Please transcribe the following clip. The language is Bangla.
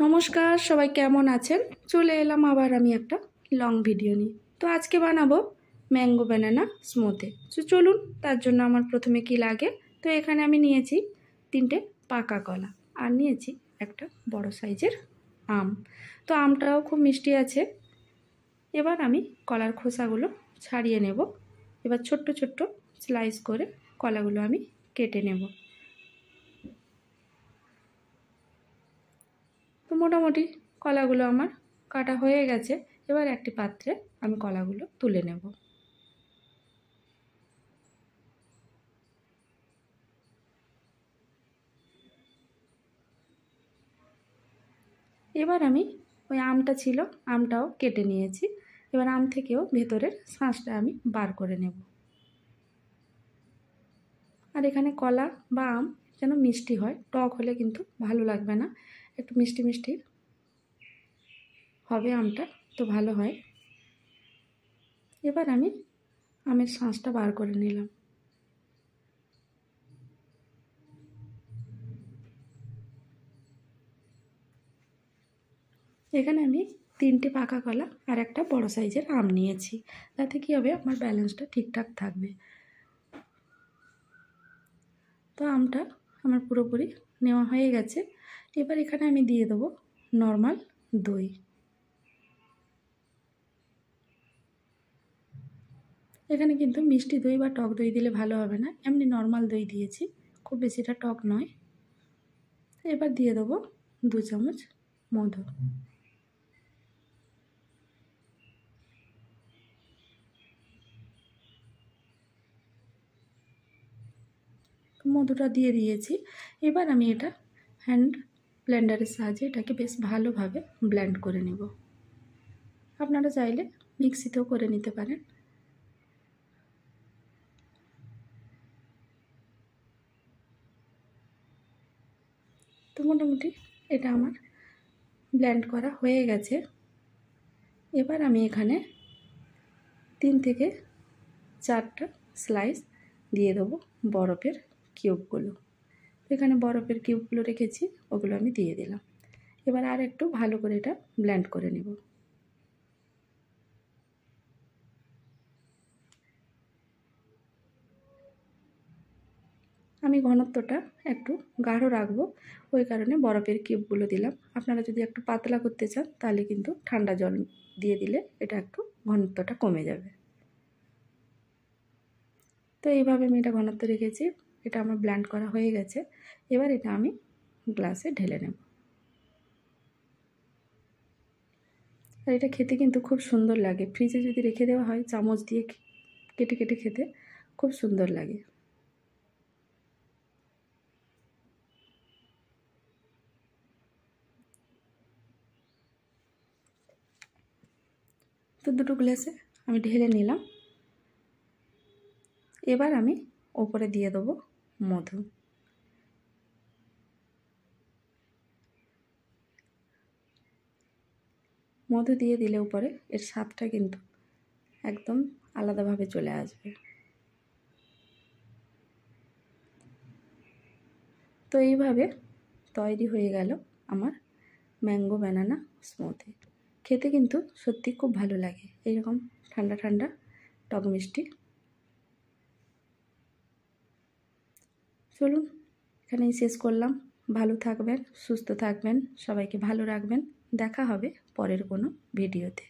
নমস্কার, সবাই কেমন আছেন? চলে এলাম আবার আমি একটা লং ভিডিও নিয়ে। তো আজকে বানাবো ম্যাঙ্গো ব্যানানা স্মুদি। তো চলুন, তার জন্য আমার প্রথমে কি লাগে। তো এখানে আমি নিয়েছি 3টে পাকা কলা আর নিয়েছি একটা বড় সাইজের আম। তো আমটাও খুব মিষ্টি আছে। এবার আমি কলার খোসাগুলো ছাড়িয়ে নেব। এবার ছোট্ট ছোট্ট স্লাইস করে কলাগুলো আমি কেটে নেব। তো মোটামুটি কলাগুলো আমার কাটা হয়ে গেছে। এবার একটি পাত্রে আমি কলাগুলো তুলে নেব। এবার আমি ওই আমটা ছিল, আমটাও কেটে নিয়েছি। এবার আম থেকেও ভেতরের শাঁসটা আমি বার করে নেব। আর এখানে কলা বা আম যেন মিষ্টি হয়, টক হলে কিন্তু ভালো লাগবে না, একটু মিষ্টি মিষ্টি হবে আমটা, তো ভালো হয়। এবার আমি আমের শাঁসটা বার করে নিলাম। এখানে আমি 3টে পাকা কলা আর একটা বড় সাইজের আম নিয়েছি, তাতে কী হবে, আমার ব্যালেন্সটা ঠিকঠাক থাকবে। তো আমটা আমার পুরোপুরি নেওয়া হয়ে গেছে। এবার এখানে আমি দিয়ে দেবো নর্মাল দই। এখানে কিন্তু মিষ্টি দই বা টক দই দিলে ভালো হবে না, এমনি নর্মাল দই দিয়েছি, খুব বেশিটা টক নয়। এবার দিয়ে দেবো 2 চামচ মধু। মধুটা দিয়ে দিয়েছি। এবার আমি এটা হ্যান্ড ব্লেন্ডারের সাহায্যে এটাকে বেশ ভালোভাবে ব্লেন্ড করে নেব। আপনারা চাইলে মিক্সিতেও করে নিতে পারেন। তো মোটামুটি এটা আমার ব্লেন্ড করা হয়ে গেছে। এবার আমি এখানে 3 থেকে 4টা স্লাইস দিয়ে দেবো বরফের কিউবগুলো। এখানে বরফের কিউবগুলো রেখেছি, ওগুলো আমি দিয়ে দিলাম। এবার আর একটু ভালো করে এটা ব্লেন্ড করে নেব। আমি ঘনত্বটা একটু গাঢ় রাখবো, ওই কারণে বরফের কিউবগুলো দিলাম। আপনারা যদি একটু পাতলা করতে চান তাহলে কিন্তু ঠান্ডা জল দিয়ে দিলে এটা একটু ঘনত্বটা কমে যাবে। তো এইভাবে আমি এটা ঘনত্ব রেখেছি। এটা আমার ব্লেন্ড করা হয়ে গেছে। এবার এটা আমি গ্লাসে ঢেলে নেব। আর এটা খেতে কিন্তু খুব সুন্দর লাগে। ফ্রিজে যদি রেখে দেওয়া হয়, চামচ দিয়ে কেটে কেটে খেতে খুব সুন্দর লাগে। তো 2টো গ্লাসে আমি ঢেলে নিলাম। এবার আমি ওপরে দিয়ে দেবো মধু। মধু দিয়ে দিলে উপরে এর স্বাদটা কিন্তু একদম আলাদাভাবে চলে আসবে। তো এইভাবে তৈরি হয়ে গেল আমার ম্যাঙ্গো ব্যানানা স্মুদি। খেতে কিন্তু সত্যি খুব ভালো লাগে, এইরকম ঠান্ডা ঠান্ডা টক মিষ্টি। চলুন, এখানেই শেষ করলাম। ভালো থাকবেন, সুস্থ থাকবেন, সবাইকে ভালো রাখবেন। দেখা হবে পরের কোনো ভিডিওতে।